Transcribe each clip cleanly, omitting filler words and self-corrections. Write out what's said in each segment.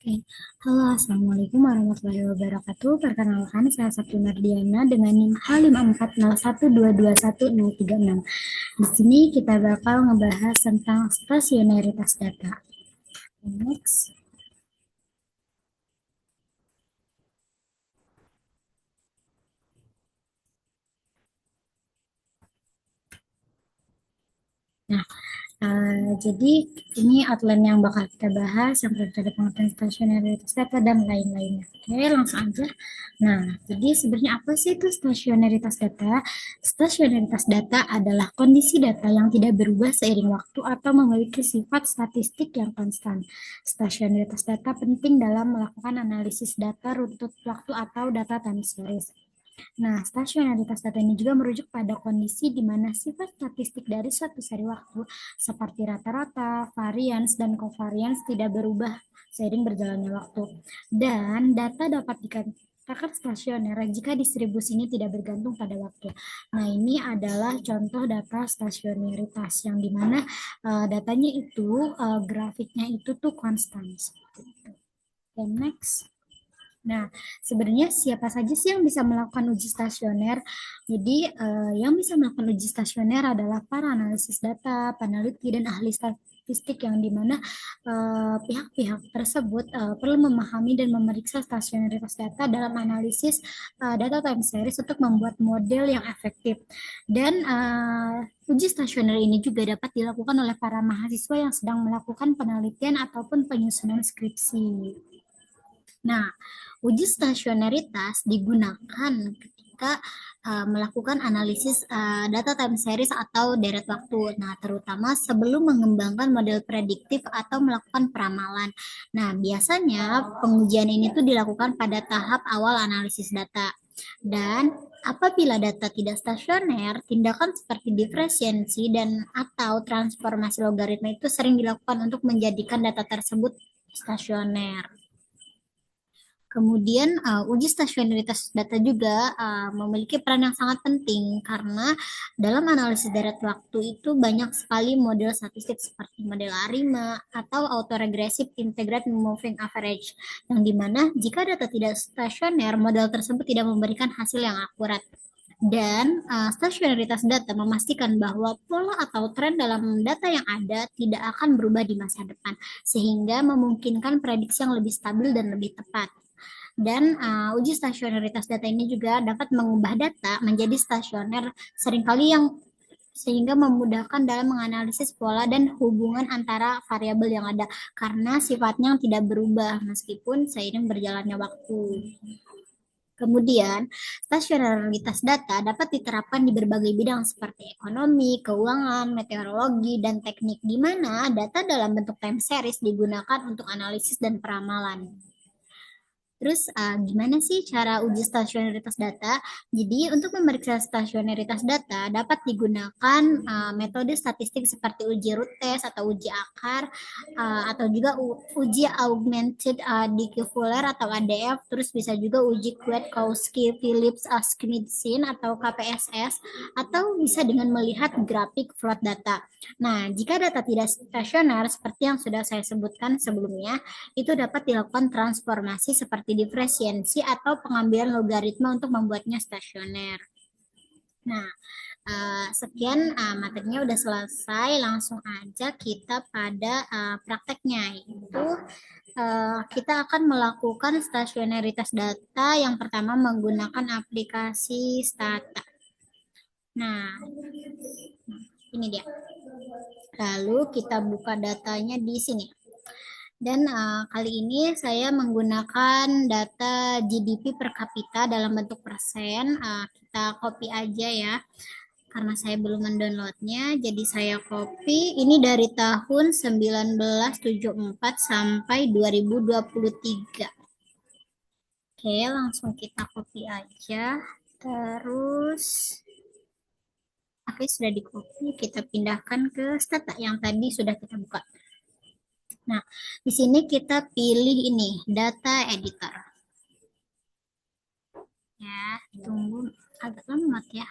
Oke. Halo, Assalamualaikum warahmatullahi wabarakatuh. Perkenalkan, saya Sabtu Nardiana dengan NIM H54012210036. Di sini kita bakal ngebahas tentang stasionaritas data. Next. Nah, jadi ini outline yang bakal kita bahas yang terkait pengertian stasionaritas data dan lain-lainnya. Oke, langsung aja. Nah, jadi sebenarnya apa sih itu stasionaritas data? Stasionaritas data adalah kondisi data yang tidak berubah seiring waktu atau memiliki sifat statistik yang konstan. Stasionaritas data penting dalam melakukan analisis data runtut waktu atau data time series. Nah, stasionaritas data ini juga merujuk pada kondisi di mana sifat statistik dari suatu seri waktu seperti rata-rata, varians, dan covariance tidak berubah seiring berjalannya waktu. Dan data dapat dikatakan stasioner jika distribusinya tidak bergantung pada waktu. Nah, ini adalah contoh data stasionaritas yang dimana datanya itu grafiknya itu tuh konstan. Dan next. Nah, sebenarnya siapa saja sih yang bisa melakukan uji stasioner? Jadi, yang bisa melakukan uji stasioner adalah para analisis data, peneliti, dan ahli statistik yang dimana pihak-pihak tersebut perlu memahami dan memeriksa stasionaritas data dalam analisis data time series untuk membuat model yang efektif. Dan uji stasioner ini juga dapat dilakukan oleh para mahasiswa yang sedang melakukan penelitian ataupun penyusunan skripsi. Nah, uji stasionaritas digunakan ketika melakukan analisis data time series atau deret waktu. Nah, terutama sebelum mengembangkan model prediktif atau melakukan peramalan. Nah, biasanya pengujian ini tuh dilakukan pada tahap awal analisis data. Dan apabila data tidak stasioner, tindakan seperti diferensiasi dan atau transformasi logaritma itu sering dilakukan untuk menjadikan data tersebut stasioner. Kemudian uji stasionaritas data juga memiliki peran yang sangat penting karena dalam analisis deret waktu itu banyak sekali model statistik seperti model ARIMA atau autoregressive integrated moving average yang dimana jika data tidak stasioner, model tersebut tidak memberikan hasil yang akurat. Dan stasionaritas data memastikan bahwa pola atau tren dalam data yang ada tidak akan berubah di masa depan, sehingga memungkinkan prediksi yang lebih stabil dan lebih tepat. Dan uji stasionaritas data ini juga dapat mengubah data menjadi stasioner seringkali yang sehingga memudahkan dalam menganalisis pola dan hubungan antara variabel yang ada karena sifatnya yang tidak berubah meskipun seiring berjalannya waktu. Kemudian, stasionaritas data dapat diterapkan di berbagai bidang seperti ekonomi, keuangan, meteorologi, dan teknik, di mana data dalam bentuk time series digunakan untuk analisis dan peramalan. Terus gimana sih cara uji stasionaritas data? Jadi untuk memeriksa stasionaritas data dapat digunakan metode statistik seperti uji root test atau uji akar atau juga uji augmented diffuller atau ADF. Terus bisa juga uji Kwiatkowski Phillips Askinidsin atau KPSS atau bisa dengan melihat grafik plot data. Nah, jika data tidak stasioner seperti yang sudah saya sebutkan sebelumnya, itu dapat dilakukan transformasi seperti diferensiasi atau pengambilan logaritma untuk membuatnya stasioner. Nah, sekian materinya udah selesai, langsung aja kita pada prakteknya, yaitu kita akan melakukan stasionaritas data yang pertama menggunakan aplikasi Stata. Nah, ini dia. Lalu kita buka datanya di sini. Dan kali ini saya menggunakan data GDP per kapita dalam bentuk persen. Kita copy aja ya, karena saya belum mendownloadnya. Jadi saya copy. Ini dari tahun 1974 sampai 2023. Oke, langsung kita copy aja. Terus, oke, sudah di copy. Kita pindahkan ke Stata yang tadi sudah kita buka. Nah, di sini kita pilih ini, data editor. Ya, tunggu agak lambat ya.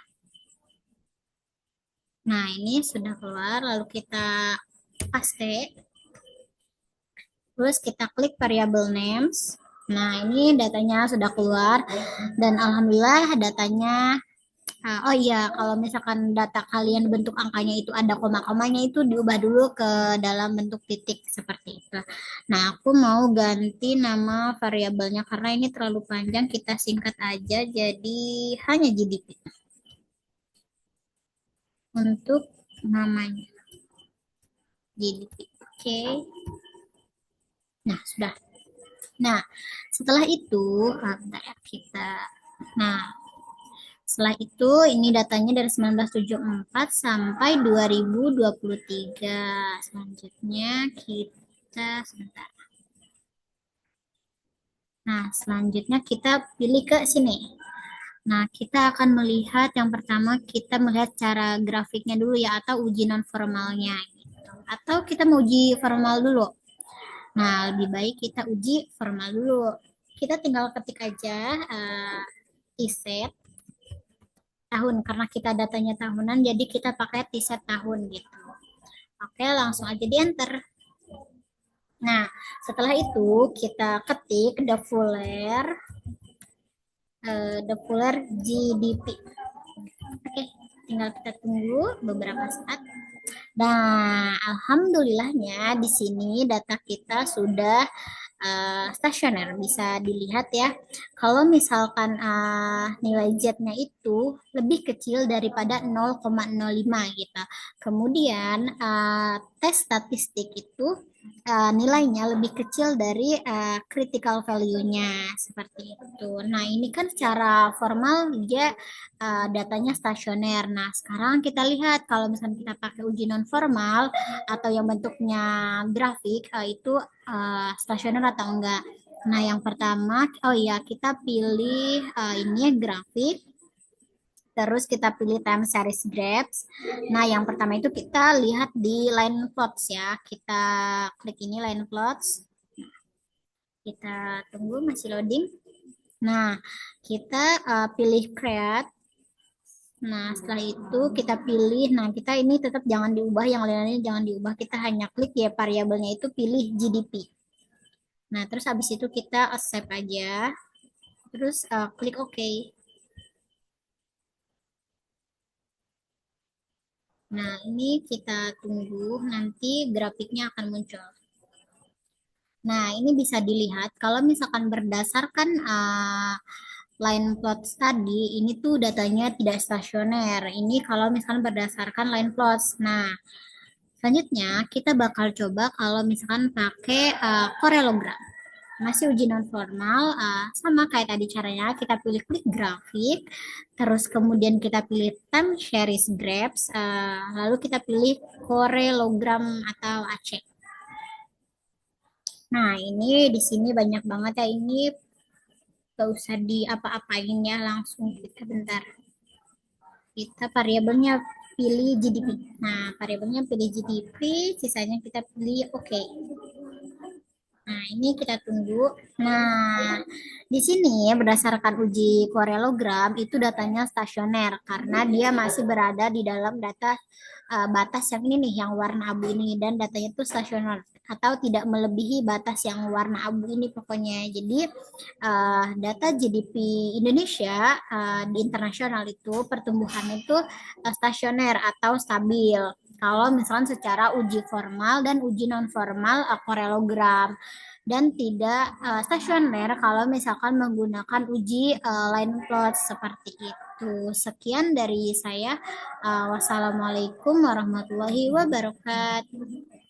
Nah, ini sudah keluar, lalu kita paste. Terus kita klik variable names. Nah, ini datanya sudah keluar dan alhamdulillah datanya. Oh iya, kalau misalkan data kalian bentuk angkanya itu ada koma-komanya itu diubah dulu ke dalam bentuk titik seperti itu. Nah, aku mau ganti nama variabelnya karena ini terlalu panjang, kita singkat aja jadi hanya GDP untuk namanya GDP. Oke. Nah, sudah. Nah, setelah itu, bentar ya, nah, setelah itu ini datanya dari 1974 sampai 2023. Selanjutnya kita sebentar. Nah, selanjutnya kita pilih ke sini. Nah, kita akan melihat yang pertama kita melihat cara grafiknya dulu ya atau uji non formalnya gitu. Atau kita mau uji formal dulu. Nah, lebih baik kita uji formal dulu. Kita tinggal ketik aja t-set tahun karena kita datanya tahunan jadi kita pakai t-set tahun gitu. Oke, langsung aja di enter. Nah, setelah itu kita ketik the fuller GDP. Oke, tinggal kita tunggu beberapa saat. Nah, alhamdulillahnya di sini data kita sudah stasioner, bisa dilihat ya. Kalau misalkan nilai Z-nya itu lebih kecil daripada 0,05 gitu. Kemudian tes statistik itu nilainya lebih kecil dari critical value-nya seperti itu. Nah, ini kan secara formal dia datanya stasioner. Nah, sekarang kita lihat kalau misalnya kita pakai uji non formal atau yang bentuknya grafik itu stasioner atau enggak. Nah, yang pertama, oh iya, kita pilih ini grafik. Terus kita pilih time series graphs. Nah, yang pertama itu kita lihat di line plots ya. Kita klik ini line plots. Kita tunggu masih loading. Nah, kita pilih create. Nah, setelah itu kita pilih, nah kita ini tetap jangan diubah, yang lainnya jangan diubah, kita hanya klik ya variabelnya itu pilih GDP. Nah, terus habis itu kita accept aja, terus klik OK. Nah, ini kita tunggu, nanti grafiknya akan muncul. Nah, ini bisa dilihat kalau misalkan berdasarkan line plots tadi, ini tuh datanya tidak stasioner. Ini kalau misalkan berdasarkan line plots. Nah, selanjutnya kita bakal coba kalau misalkan pakai Corellogram. Masih uji non formal, sama kayak tadi caranya, kita pilih klik grafik, terus kemudian kita pilih time series graphs, lalu kita pilih Corellogram atau AC. Nah, ini di sini banyak banget ya, ini gak usah di apa-apain ya, langsung kita bentar. Kita variabelnya pilih GDP. Nah, variabelnya pilih GDP, sisanya kita pilih OK. Nah, ini kita tunggu. Nah, di sini berdasarkan uji Corellogram itu datanya stasioner karena dia masih berada di dalam data batas yang ini nih, yang warna abu ini, dan datanya itu stasioner atau tidak melebihi batas yang warna abu ini pokoknya. Jadi data GDP Indonesia di internasional itu pertumbuhan itu stasioner atau stabil. Kalau misalnya secara uji formal dan uji non formal Corellogram, dan tidak stasioner kalau misalkan menggunakan uji line plot seperti itu. Sekian dari saya. Wassalamualaikum warahmatullahi wabarakatuh.